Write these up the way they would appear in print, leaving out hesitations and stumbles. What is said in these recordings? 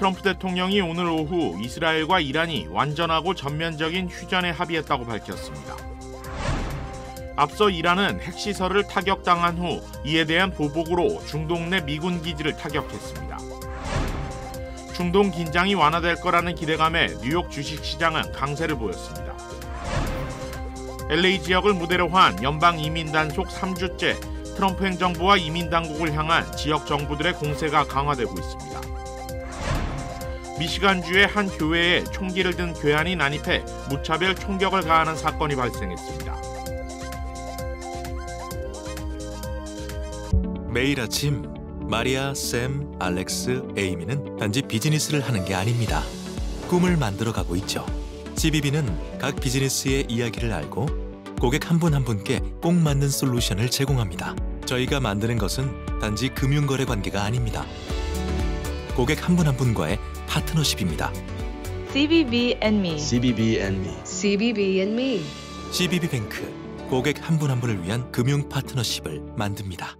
트럼프 대통령이 오늘 오후 이스라엘과 이란이 완전하고 전면적인 휴전에 합의했다고 밝혔습니다. 앞서 이란은 핵시설을 타격당한 후 이에 대한 보복으로 중동 내 미군 기지를 타격했습니다. 중동 긴장이 완화될 거라는 기대감에 뉴욕 주식시장은 강세를 보였습니다. LA 지역을 무대로 한 연방 이민 단속 3주째 트럼프 행정부와 이민 당국을 향한 지역 정부들의 공세가 강화되고 있습니다. 미시간주의 한 교회에 총기를 든 괴한이 난입해 무차별 총격을 가하는 사건이 발생했습니다. 매일 아침 마리아, 샘, 알렉스, 에이미는 단지 비즈니스를 하는 게 아닙니다. 꿈을 만들어가고 있죠. CBB는 각 비즈니스의 이야기를 알고 고객 한 분 한 분께 꼭 맞는 솔루션을 제공합니다. 저희가 만드는 것은 단지 금융거래 관계가 아닙니다. 고객 한 분 한 분과의 파트너십입니다. CBB and me. CBB and me. CBB and me. CBB뱅크, 고객 한 분 한 분을 위한 금융 파트너십을 만듭니다.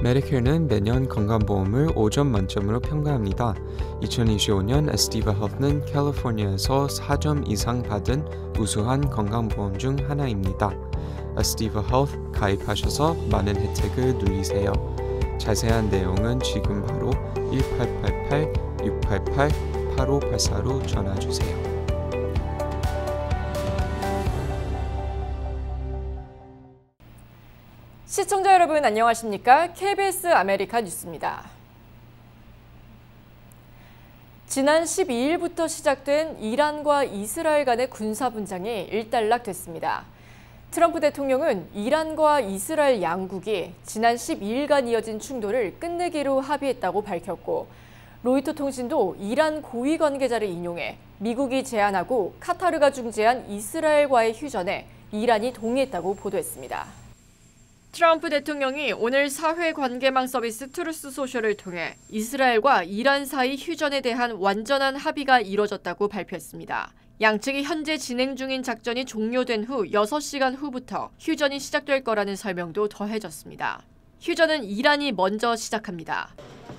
메디케어는 매년 건강보험을 5점 만점으로 평가합니다. 2025년 에스티바 헬스는 캘리포니아에서 4점 이상 받은 우수한 건강보험 중 하나입니다. 에스티바 헬스 가입하셔서 많은 혜택을 누리세요. 자세한 내용은 지금 바로 1888-688-8584로 전화주세요. 시청자 여러분 안녕하십니까? KBS 아메리카 뉴스입니다. 지난 12일부터 시작된 이란과 이스라엘 간의 군사분장이 일단락됐습니다. 트럼프 대통령은 이란과 이스라엘 양국이 지난 12일간 이어진 충돌을 끝내기로 합의했다고 밝혔고, 로이터 통신도 이란 고위 관계자를 인용해 미국이 제안하고 카타르가 중재한 이스라엘과의 휴전에 이란이 동의했다고 보도했습니다. 트럼프 대통령이 오늘 사회관계망 서비스 트루스 소셜을 통해 이스라엘과 이란 사이 휴전에 대한 완전한 합의가 이뤄졌다고 발표했습니다. 양측이 현재 진행 중인 작전이 종료된 후 6시간 후부터 휴전이 시작될 거라는 설명도 더해졌습니다. 휴전은 이란이 먼저 시작합니다.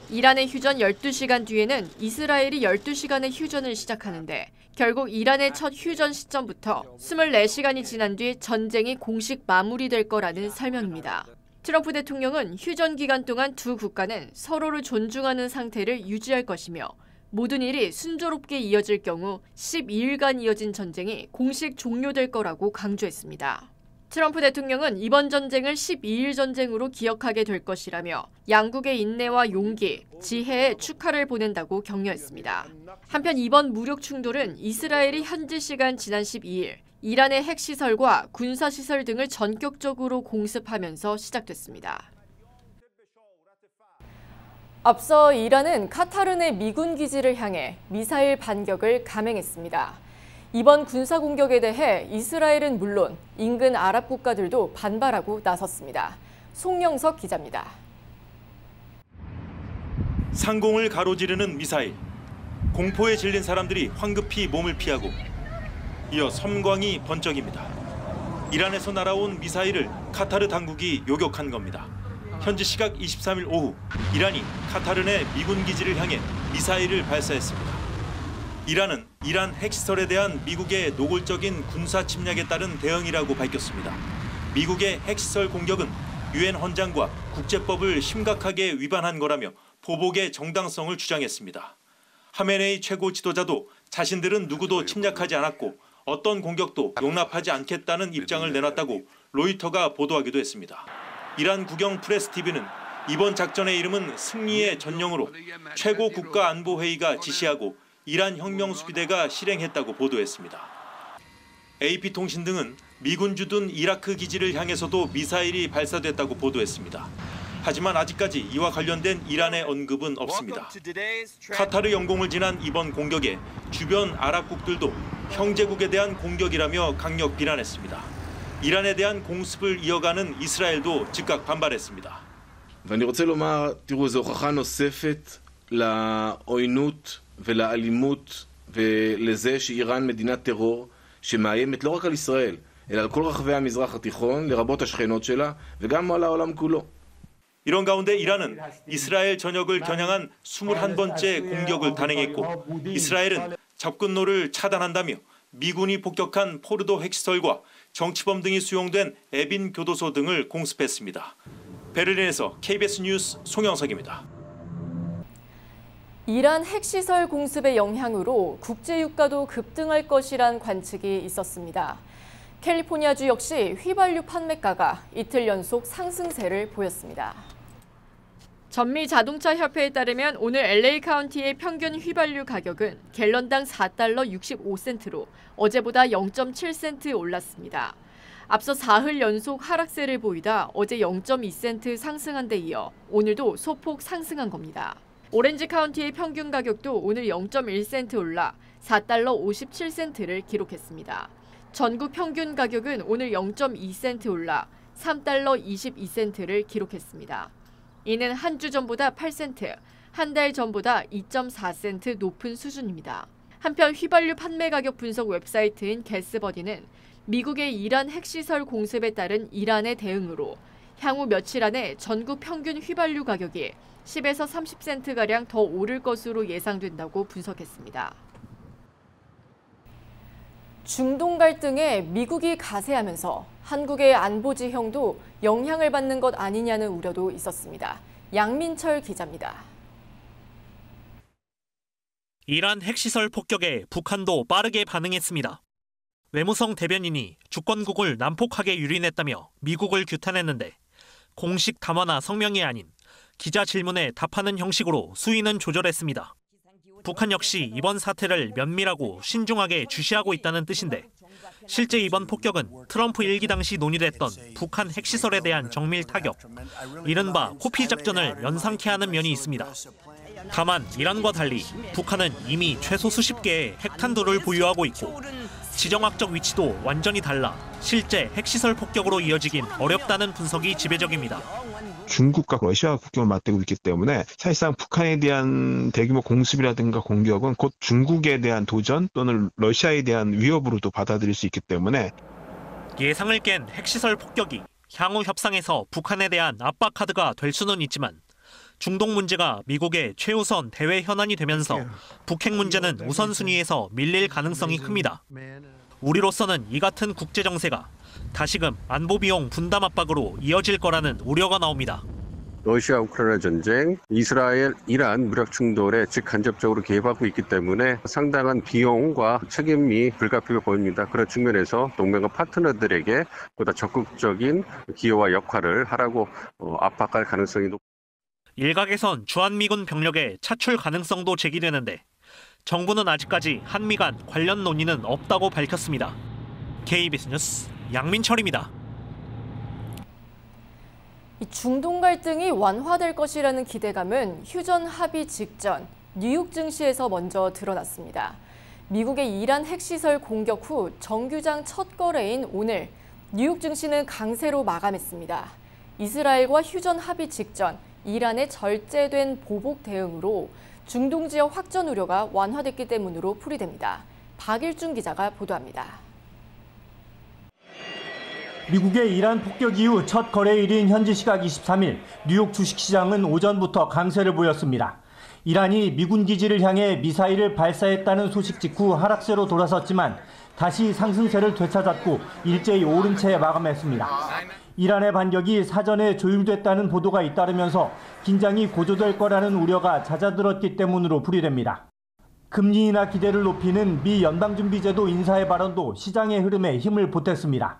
이란의 휴전 12시간 뒤에는 이스라엘이 12시간의 휴전을 시작하는데, 결국 이란의 첫 휴전 시점부터 24시간이 지난 뒤 전쟁이 공식 마무리될 거라는 설명입니다. 트럼프 대통령은 휴전 기간 동안 두 국가는 서로를 존중하는 상태를 유지할 것이며, 모든 일이 순조롭게 이어질 경우 12일간 이어진 전쟁이 공식 종료될 거라고 강조했습니다. 트럼프 대통령은 이번 전쟁을 12일 전쟁으로 기억하게 될 것이라며 양국의 인내와 용기, 지혜에 축하를 보낸다고 격려했습니다. 한편 이번 무력 충돌은 이스라엘이 현지 시간 지난 12일 이란의 핵시설과 군사시설 등을 전격적으로 공습하면서 시작됐습니다. 앞서 이란은 카타르 내 미군 기지를 향해 미사일 반격을 감행했습니다. 이번 군사 공격에 대해 이스라엘은 물론 인근 아랍 국가들도 반발하고 나섰습니다. 송영석 기자입니다. 상공을 가로지르는 미사일. 공포에 질린 사람들이 황급히 몸을 피하고 이어 섬광이 번쩍입니다. 이란에서 날아온 미사일을 카타르 당국이 요격한 겁니다. 현지 시각 23일 오후 이란이 카타르 내 미군 기지를 향해 미사일을 발사했습니다. 이란은 이란 핵시설에 대한 미국의 노골적인 군사 침략에 따른 대응이라고 밝혔습니다. 미국의 핵시설 공격은 유엔 헌장과 국제법을 심각하게 위반한 거라며 보복의 정당성을 주장했습니다. 하메네이 최고 지도자도 자신들은 누구도 침략하지 않았고 어떤 공격도 용납하지 않겠다는 입장을 내놨다고 로이터가 보도하기도 했습니다. 이란 국영 프레스 TV는 이번 작전의 이름은 승리의 전령으로 최고 국가안보회의가 지시하고 이란 혁명수비대가 실행했다고 보도했습니다. AP통신 등은 미군 주둔 이라크 기지를 향해서도 미사일이 발사됐다고 보도했습니다. 하지만 아직까지 이와 관련된 이란의 언급은 없습니다. 카타르 영공을 지난 이번 공격에 주변 아랍국들도 형제국에 대한 공격이라며 강력 비난했습니다. 이란에 대한 공습을 이어가는 이스라엘도 즉각 반발했습니다. ואני רוצה לומר, תראו, זו הוכחה נוספת לעוינות ולאלימות ולזה שאיראן מדינת טרור שמאיימת לא רק על ישראל, אלא על כל רחבי המזרח התיכון, לרבות השכנות שלה, וגם על העולם כולו. 이런 가운데 이란은 이스라엘 전역을 겨냥한 21번째 공격을 단행했고 이스라엘은 접근로를 차단한다며 미군이 폭격한 포르도 핵시설과 정치범 등이 수용된 에빈 교도소 등을 공습했습니다. 베를린에서 KBS 뉴스 송영석입니다. 이란 핵시설 공습의 영향으로 국제유가도 급등할 것이란 관측이 있었습니다. 캘리포니아주 역시 휘발유 판매가가 이틀 연속 상승세를 보였습니다. 전미 자동차 협회에 따르면 오늘 LA 카운티의 평균 휘발유 가격은 갤런당 4달러 65센트로 어제보다 0.7센트 올랐습니다. 앞서 4흘 연속 하락세를 보이다 어제 0.2센트 상승한 데 이어 오늘도 소폭 상승한 겁니다. 오렌지 카운티의 평균 가격도 오늘 0.1센트 올라 4달러 57센트를 기록했습니다. 전국 평균 가격은 오늘 0.2센트 올라 3달러 22센트를 기록했습니다. 이는 한 주 전보다 8센트, 한 달 전보다 2.4센트 높은 수준입니다. 한편 휘발유 판매 가격 분석 웹사이트인 게스버디는 미국의 이란 핵시설 공습에 따른 이란의 대응으로 향후 며칠 안에 전국 평균 휘발유 가격이 10에서 30센트가량 더 오를 것으로 예상된다고 분석했습니다. 중동 갈등에 미국이 가세하면서 한국의 안보 지형도 영향을 받는 것 아니냐는 우려도 있었습니다. 양민철 기자입니다. 이란 핵시설 폭격에 북한도 빠르게 반응했습니다. 외무성 대변인이 주권국을 난폭하게 유린했다며 미국을 규탄했는데 공식 담화나 성명이 아닌 기자 질문에 답하는 형식으로 수위는 조절했습니다. 북한 역시 이번 사태를 면밀하고 신중하게 주시하고 있다는 뜻인데 실제 이번 폭격은 트럼프 일기 당시 논의됐던 북한 핵시설에 대한 정밀 타격, 이른바 코피 작전을 연상케 하는 면이 있습니다. 다만 이란과 달리 북한은 이미 최소 수십 개의 핵탄두를 보유하고 있고 지정학적 위치도 완전히 달라 실제 핵시설 폭격으로 이어지긴 어렵다는 분석이 지배적입니다. 중국과 러시아가 국경을 맞대고 있기 때문에 사실상 북한에 대한 대규모 공습이라든가 공격은 곧 중국에 대한 도전 또는 러시아에 대한 위협으로도 받아들일 수 있기 때문에 예상을 깬 핵시설 폭격이 향후 협상에서 북한에 대한 압박 카드가 될 수는 있지만 중동 문제가 미국의 최우선 대외 현안이 되면서 북핵 문제는 우선순위에서 밀릴 가능성이 큽니다. 우리로서는 이 같은 국제 정세가 다시금 안보 비용 분담 압박으로 이어질 거라는 우려가 나옵니다. 러시아 우크라이나 전쟁, 이스라엘, 이란 무력 충돌에 직간접적으로 개입하고 있기 때문에 상당한 비용과 책임이 불가피해 보입니다. 그런 측면에서 동맹과 파트너들에게 보다 적극적인 기여와 역할을 하라고 압박할 가능성이 높습니다. 일각에선 주한미군 병력의 차출 가능성도 제기되는데 정부는 아직까지 한미 간 관련 논의는 없다고 밝혔습니다. KBS 뉴스 양민철입니다. 중동 갈등이 완화될 것이라는 기대감은 휴전 합의 직전 뉴욕 증시에서 먼저 드러났습니다. 미국의 이란 핵시설 공격 후 정규장 첫 거래인 오늘 뉴욕 증시는 강세로 마감했습니다. 이스라엘과 휴전 합의 직전 이란의 절제된 보복 대응으로 중동 지역 확전 우려가 완화됐기 때문으로 풀이됩니다. 박일준 기자가 보도합니다. 미국의 이란 폭격 이후 첫 거래일인 현지 시각 23일 뉴욕 주식시장은 오전부터 강세를 보였습니다. 이란이 미군 기지를 향해 미사일을 발사했다는 소식 직후 하락세로 돌아섰지만 다시 상승세를 되찾았고 일제히 오른 채 마감했습니다. 이란의 반격이 사전에 조율됐다는 보도가 잇따르면서 긴장이 고조될 거라는 우려가 잦아들었기 때문으로 풀이됩니다. 금리 인하 기대를 높이는 미 연방준비제도 인사의 발언도 시장의 흐름에 힘을 보탰습니다.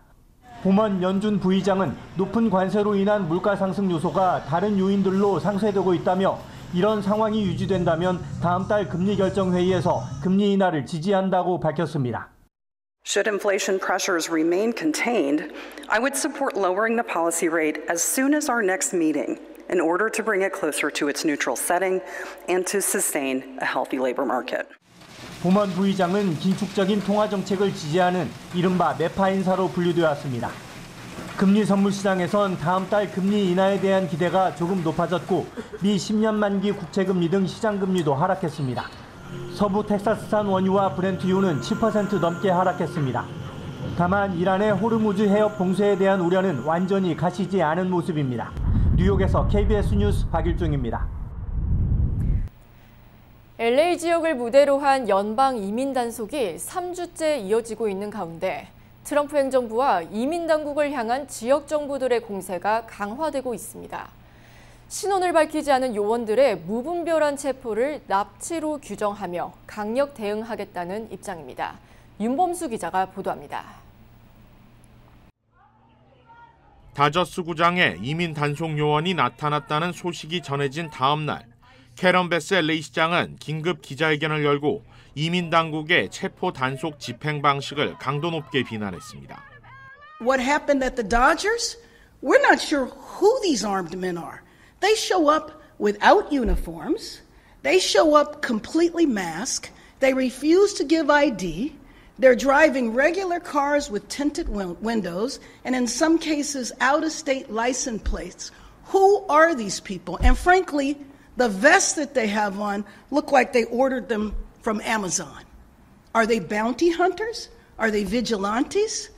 봄원 연준 부의장은 높은 관세로 인한 물가 상승 요소가 다른 요인들로 상쇄되고 있다며 이런 상황이 유지된다면 다음 달 금리 결정 회의에서 금리 인하를 지지한다고 밝혔습니다. Should inflation pressures remain contained, I would support lowering the policy rate as soon as our next meeting in order to bring it closer to its neutral setting and to sustain a healthy labor market. 봄원 부의장은 긴축적인 통화 정책을 지지하는 이른바 매파 인사로 분류되었습니다. 금리 선물 시장에선 다음 달 금리 인하에 대한 기대가 조금 높아졌고 미 10년 만기 국채금리 등 시장 금리도 하락했습니다. 서부 텍사스산 원유와 브렌트유는 7% 넘게 하락했습니다. 다만 이란의 호르무즈 해협 봉쇄에 대한 우려는 완전히 가시지 않은 모습입니다. 뉴욕에서 KBS 뉴스 박일중입니다. LA 지역을 무대로 한 연방 이민 단속이 3주째 이어지고 있는 가운데 트럼프 행정부와 이민 당국을 향한 지역 정부들의 공세가 강화되고 있습니다. 신원을 밝히지 않은 요원들의 무분별한 체포를 납치로 규정하며 강력 대응하겠다는 입장입니다. 윤범수 기자가 보도합니다. 다저스 구장에 이민 단속 요원이 나타났다는 소식이 전해진 다음 날, 캐런 베스 LA 시장은 긴급 기자회견을 열고 이민 당국의 체포 단속 집행 방식을 강도 높게 비난했습니다. What happened at the Dodgers? We're not sure who these armed men are. They show up without uniforms. They show up completely masked. They refuse to give ID. They're driving regular cars with tinted windows and in some cases out-of-state license plates. Who are these people? And frankly, the vests that they have on look like they ordered them from Amazon. Are they bounty hunters? Are they vigilantes?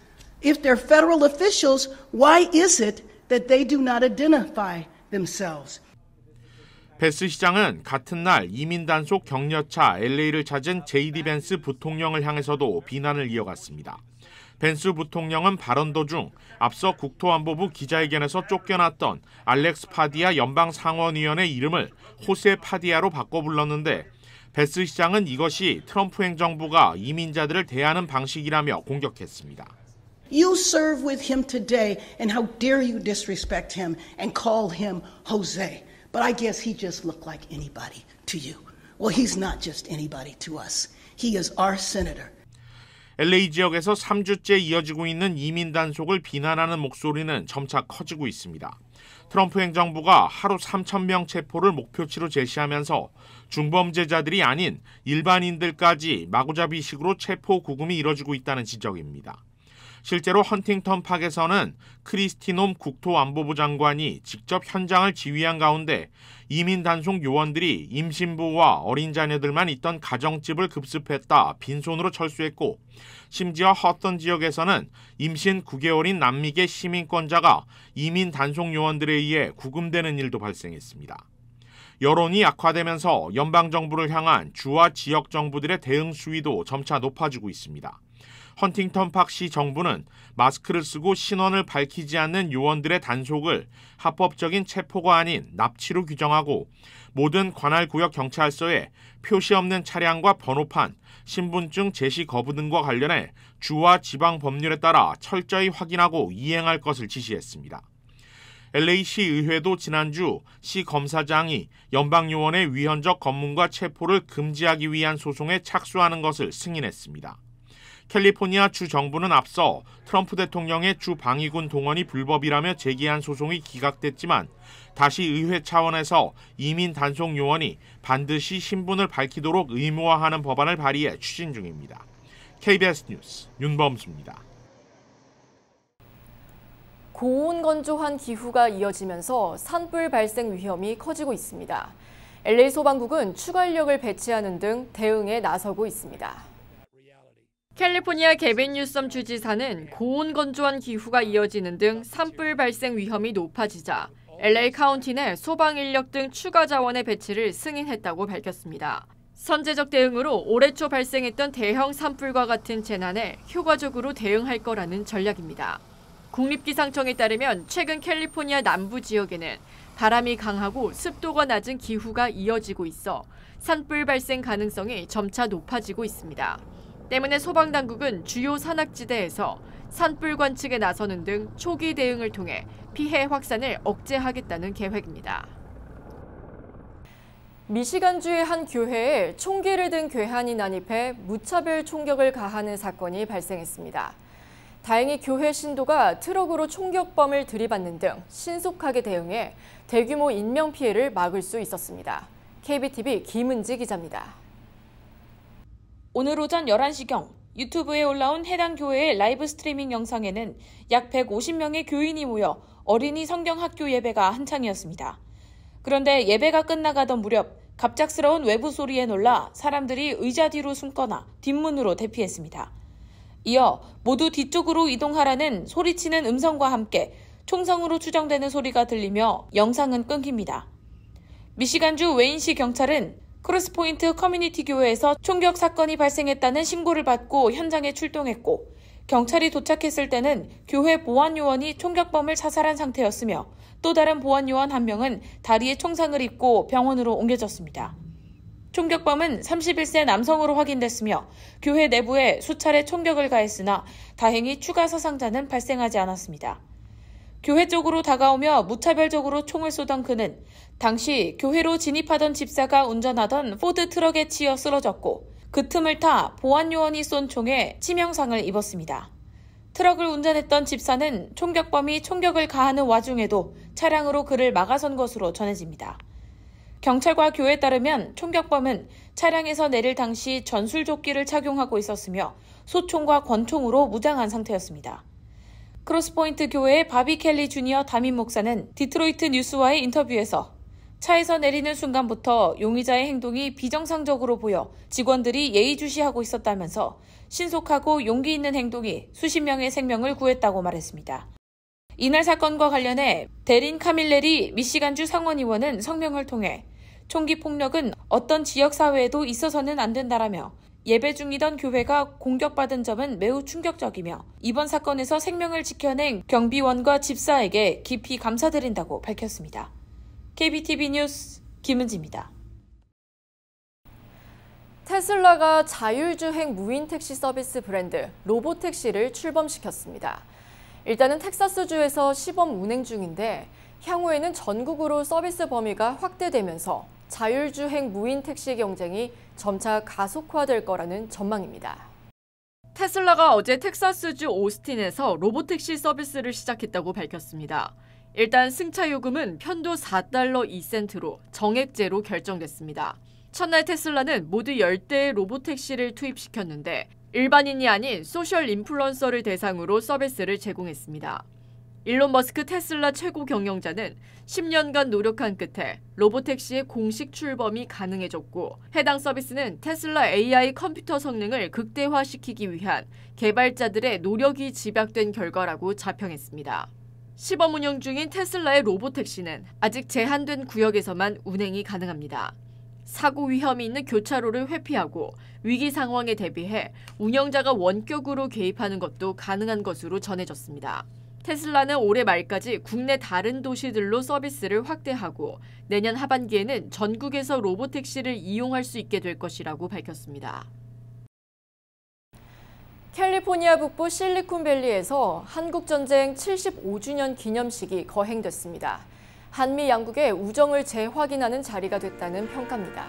If they're federal officials, why is it that they do not identify themselves? 베스 시장은 같은 날 이민 단속 격려차 LA를 찾은 JD 벤스 부통령을 향해서도 비난을 이어갔습니다. 벤스 부통령은 발언 도중 앞서 국토안보부 기자회견에서 쫓겨났던 알렉스 파디아 연방상원의원의 이름을 호세 파디아로 바꿔 불렀는데 베스 시장은 이것이 트럼프 행정부가 이민자들을 대하는 방식이라며 공격했습니다. You serve with him today, and how dare you disrespect him and call him Jose? But I guess he just looked like anybody to you. Well, he's not just anybody to us. He is our senator. LA 지역에서 3주째 이어지고 있는 이민 단속을 비난하는 목소리는 점차 커지고 있습니다. 트럼프 행정부가 하루 3,000명 체포를 목표치로 제시하면서 중범죄자들이 아닌 일반인들까지 마구잡이식으로 체포 구금이 이뤄지고 있다는 지적입니다. 실제로 헌팅턴 팍에서는 크리스티 놈 국토안보부 장관이 직접 현장을 지휘한 가운데 이민 단속 요원들이 임신부와 어린 자녀들만 있던 가정집을 급습했다 빈손으로 철수했고 심지어 허턴 지역에서는 임신 9개월인 남미계 시민권자가 이민 단속 요원들에 의해 구금되는 일도 발생했습니다. 여론이 악화되면서 연방정부를 향한 주와 지역 정부들의 대응 수위도 점차 높아지고 있습니다. 헌팅턴 팍시 정부는 마스크를 쓰고 신원을 밝히지 않는 요원들의 단속을 합법적인 체포가 아닌 납치로 규정하고 모든 관할구역 경찰서에 표시 없는 차량과 번호판, 신분증 제시 거부 등과 관련해 주와 지방 법률에 따라 철저히 확인하고 이행할 것을 지시했습니다. LA시 의회도 지난주 시 검사장이 연방요원의 위헌적 검문과 체포를 금지하기 위한 소송에 착수하는 것을 승인했습니다. 캘리포니아 주 정부는 앞서 트럼프 대통령의 주 방위군 동원이 불법이라며 제기한 소송이 기각됐지만 다시 의회 차원에서 이민 단속 요원이 반드시 신분을 밝히도록 의무화하는 법안을 발의해 추진 중입니다. KBS 뉴스 윤범수입니다. 고온 건조한 기후가 이어지면서 산불 발생 위험이 커지고 있습니다. LA 소방국은 추가 인력을 배치하는 등 대응에 나서고 있습니다. 캘리포니아 게빈 뉴섬 주지사는 고온 건조한 기후가 이어지는 등 산불 발생 위험이 높아지자 LA 카운티 내 소방 인력 등 추가 자원의 배치를 승인했다고 밝혔습니다. 선제적 대응으로 올해 초 발생했던 대형 산불과 같은 재난에 효과적으로 대응할 거라는 전략입니다. 국립기상청에 따르면 최근 캘리포니아 남부 지역에는 바람이 강하고 습도가 낮은 기후가 이어지고 있어 산불 발생 가능성이 점차 높아지고 있습니다. 때문에 소방당국은 주요 산악지대에서 산불 관측에 나서는 등 초기 대응을 통해 피해 확산을 억제하겠다는 계획입니다. 미시간주의 한 교회에 총기를 든 괴한이 난입해 무차별 총격을 가하는 사건이 발생했습니다. 다행히 교회 신도가 트럭으로 총격범을 들이받는 등 신속하게 대응해 대규모 인명피해를 막을 수 있었습니다. KBTV 김은지 기자입니다. 오늘 오전 11시경 유튜브에 올라온 해당 교회의 라이브 스트리밍 영상에는 약 150명의 교인이 모여 어린이 성경학교 예배가 한창이었습니다. 그런데 예배가 끝나가던 무렵 갑작스러운 외부 소리에 놀라 사람들이 의자 뒤로 숨거나 뒷문으로 대피했습니다. 이어 모두 뒤쪽으로 이동하라는 소리치는 음성과 함께 총성으로 추정되는 소리가 들리며 영상은 끊깁니다. 미시간주 웨인시 경찰은 크로스포인트 커뮤니티 교회에서 총격 사건이 발생했다는 신고를 받고 현장에 출동했고 경찰이 도착했을 때는 교회 보안요원이 총격범을 사살한 상태였으며 또 다른 보안요원 한 명은 다리에 총상을 입고 병원으로 옮겨졌습니다. 총격범은 31세 남성으로 확인됐으며 교회 내부에 수차례 총격을 가했으나 다행히 추가 사상자는 발생하지 않았습니다. 교회 쪽으로 다가오며 무차별적으로 총을 쏘던 그는 당시 교회로 진입하던 집사가 운전하던 포드 트럭에 치여 쓰러졌고 그 틈을 타 보안요원이 쏜 총에 치명상을 입었습니다. 트럭을 운전했던 집사는 총격범이 총격을 가하는 와중에도 차량으로 그를 막아선 것으로 전해집니다. 경찰과 교회에 따르면 총격범은 차량에서 내릴 당시 전술조끼를 착용하고 있었으며 소총과 권총으로 무장한 상태였습니다. 크로스포인트 교회의 바비 켈리 주니어 담임 목사는 디트로이트 뉴스와의 인터뷰에서 차에서 내리는 순간부터 용의자의 행동이 비정상적으로 보여 직원들이 예의주시하고 있었다면서 신속하고 용기 있는 행동이 수십 명의 생명을 구했다고 말했습니다. 이날 사건과 관련해 데린 카밀레리 미시간주 상원의원은 성명을 통해 총기 폭력은 어떤 지역사회에도 있어서는 안 된다라며 예배 중이던 교회가 공격받은 점은 매우 충격적이며 이번 사건에서 생명을 지켜낸 경비원과 집사에게 깊이 감사드린다고 밝혔습니다. KBTV 뉴스 김은지입니다. 테슬라가 자율주행 무인 택시 서비스 브랜드 로보택시를 출범시켰습니다. 일단은 텍사스주에서 시범 운행 중인데 향후에는 전국으로 서비스 범위가 확대되면서 자율주행 무인 택시 경쟁이 점차 가속화될 거라는 전망입니다. 테슬라가 어제 텍사스주 오스틴에서 로보택시 서비스를 시작했다고 밝혔습니다. 일단 승차 요금은 편도 $4 2센트로 정액제로 결정됐습니다. 첫날 테슬라는 모두 10대의 로보택시를 투입시켰는데 일반인이 아닌 소셜 인플루언서를 대상으로 서비스를 제공했습니다. 일론 머스크 테슬라 최고 경영자는 10년간 노력한 끝에 로보택시의 공식 출범이 가능해졌고 해당 서비스는 테슬라 AI 컴퓨터 성능을 극대화시키기 위한 개발자들의 노력이 집약된 결과라고 자평했습니다. 시범 운영 중인 테슬라의 로보택시는 아직 제한된 구역에서만 운행이 가능합니다. 사고 위험이 있는 교차로를 회피하고 위기 상황에 대비해 운영자가 원격으로 개입하는 것도 가능한 것으로 전해졌습니다. 테슬라는 올해 말까지 국내 다른 도시들로 서비스를 확대하고 내년 하반기에는 전국에서 로보택시를 이용할 수 있게 될 것이라고 밝혔습니다. 캘리포니아 북부 실리콘밸리에서 한국전쟁 75주년 기념식이 거행됐습니다. 한미 양국의 우정을 재확인하는 자리가 됐다는 평가입니다.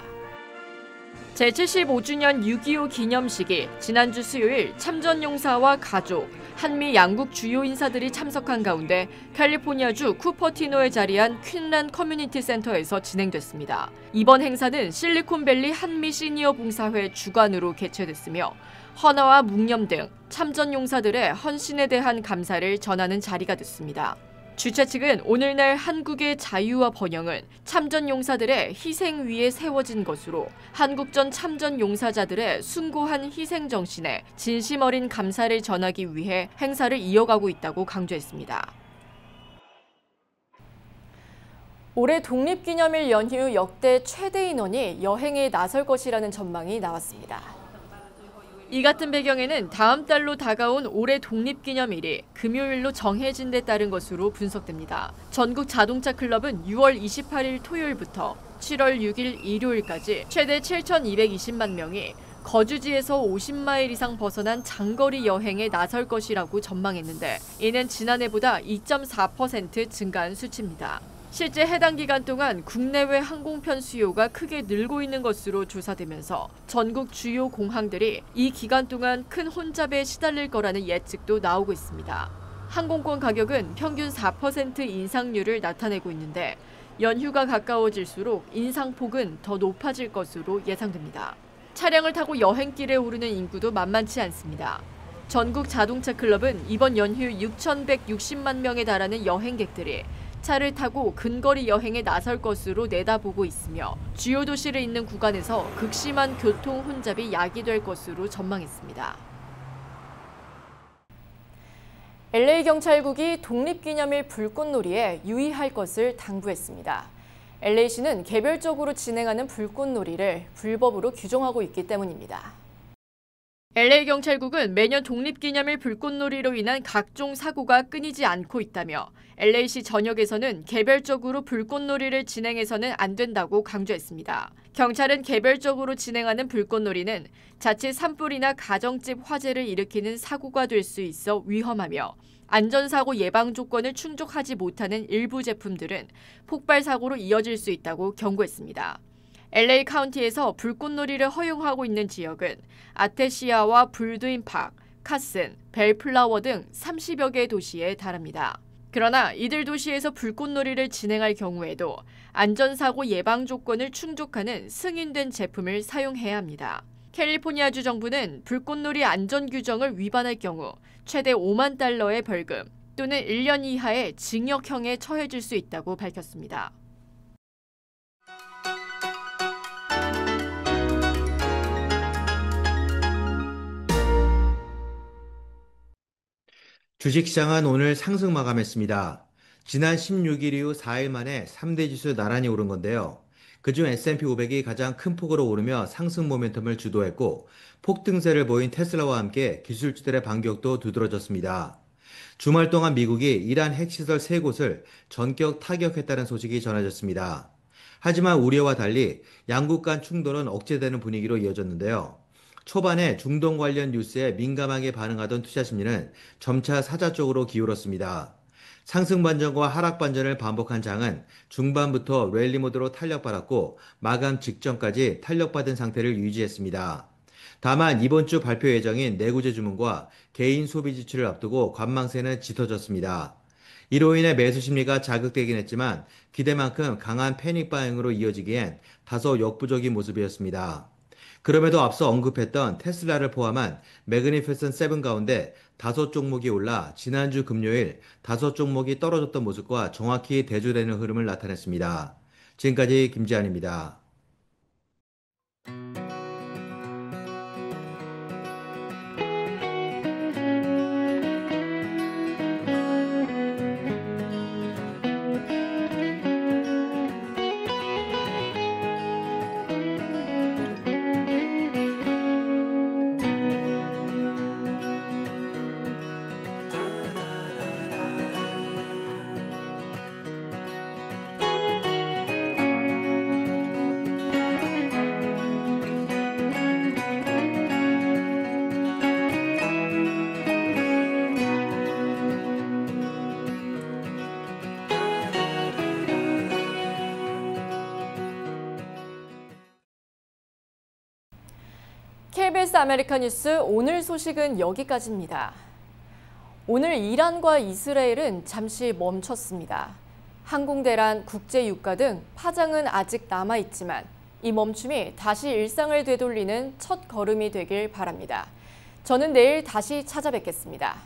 제75주년 6.25 기념식이 지난주 수요일 참전용사와 가족, 한미 양국 주요 인사들이 참석한 가운데 캘리포니아주 쿠퍼티노에 자리한 퀸란 커뮤니티 센터에서 진행됐습니다. 이번 행사는 실리콘밸리 한미 시니어 봉사회 주관으로 개최됐으며 헌화와 묵념 등 참전용사들의 헌신에 대한 감사를 전하는 자리가 됐습니다. 주최 측은 오늘날 한국의 자유와 번영은 참전 용사들의 희생 위에 세워진 것으로 한국전 참전 용사자들의 숭고한 희생 정신에 진심 어린 감사를 전하기 위해 행사를 이어가고 있다고 강조했습니다. 올해 독립기념일 연휴 역대 최대 인원이 여행에 나설 것이라는 전망이 나왔습니다. 이 같은 배경에는 다음 달로 다가온 올해 독립기념일이 금요일로 정해진 데 따른 것으로 분석됩니다. 전국 자동차 클럽은 6월 28일 토요일부터 7월 6일 일요일까지 최대 7,220만 명이 거주지에서 50마일 이상 벗어난 장거리 여행에 나설 것이라고 전망했는데 이는 지난해보다 2.4% 증가한 수치입니다. 실제 해당 기간 동안 국내외 항공편 수요가 크게 늘고 있는 것으로 조사되면서 전국 주요 공항들이 이 기간 동안 큰 혼잡에 시달릴 거라는 예측도 나오고 있습니다. 항공권 가격은 평균 4% 인상률을 나타내고 있는데 연휴가 가까워질수록 인상폭은 더 높아질 것으로 예상됩니다. 차량을 타고 여행길에 오르는 인구도 만만치 않습니다. 전국 자동차 클럽은 이번 연휴 6,160만 명에 달하는 여행객들이 차를 타고 근거리 여행에 나설 것으로 내다보고 있으며 주요 도시를 잇는 구간에서 극심한 교통 혼잡이 야기될 것으로 전망했습니다. LA 경찰국이 독립기념일 불꽃놀이에 유의할 것을 당부했습니다. LA시는 개별적으로 진행하는 불꽃놀이를 불법으로 규정하고 있기 때문입니다. LA 경찰국은 매년 독립기념일 불꽃놀이로 인한 각종 사고가 끊이지 않고 있다며 LA시 전역에서는 개별적으로 불꽃놀이를 진행해서는 안 된다고 강조했습니다. 경찰은 개별적으로 진행하는 불꽃놀이는 자칫 산불이나 가정집 화재를 일으키는 사고가 될 수 있어 위험하며 안전사고 예방 조건을 충족하지 못하는 일부 제품들은 폭발 사고로 이어질 수 있다고 경고했습니다. LA 카운티에서 불꽃놀이를 허용하고 있는 지역은 아테시아와 불드윈 파크, 카슨, 벨플라워 등 30여 개의 도시에 달합니다. 그러나 이들 도시에서 불꽃놀이를 진행할 경우에도 안전사고 예방 조건을 충족하는 승인된 제품을 사용해야 합니다. 캘리포니아주 정부는 불꽃놀이 안전 규정을 위반할 경우 최대 $50,000의 벌금 또는 1년 이하의 징역형에 처해질 수 있다고 밝혔습니다. 주식시장은 오늘 상승 마감했습니다. 지난 16일 이후 4일 만에 3대 지수 나란히 오른 건데요. 그중 S&P 500이 가장 큰 폭으로 오르며 상승 모멘텀을 주도했고 폭등세를 보인 테슬라와 함께 기술주들의 반격도 두드러졌습니다. 주말 동안 미국이 이란 핵시설 3곳을 전격 타격했다는 소식이 전해졌습니다. 하지만 우려와 달리 양국 간 충돌은 억제되는 분위기로 이어졌는데요. 초반에 중동 관련 뉴스에 민감하게 반응하던 투자 심리는 점차 사자 쪽으로 기울었습니다. 상승 반전과 하락 반전을 반복한 장은 중반부터 랠리 모드로 탄력받았고 마감 직전까지 탄력받은 상태를 유지했습니다. 다만 이번 주 발표 예정인 내구재 주문과 개인 소비 지출을 앞두고 관망세는 짙어졌습니다. 이로 인해 매수 심리가 자극되긴 했지만 기대만큼 강한 패닉 바잉으로 이어지기엔 다소 역부족인 모습이었습니다. 그럼에도 앞서 언급했던 테슬라를 포함한 매그니피센트 7 가운데 5종목이 올라 지난주 금요일 5종목이 떨어졌던 모습과 정확히 대조되는 흐름을 나타냈습니다. 지금까지 김지한입니다. KBS 아메리카 뉴스 오늘 소식은 여기까지입니다. 오늘 이란과 이스라엘은 잠시 멈췄습니다. 항공대란, 국제유가 등 파장은 아직 남아있지만 이 멈춤이 다시 일상을 되돌리는 첫 걸음이 되길 바랍니다. 저는 내일 다시 찾아뵙겠습니다.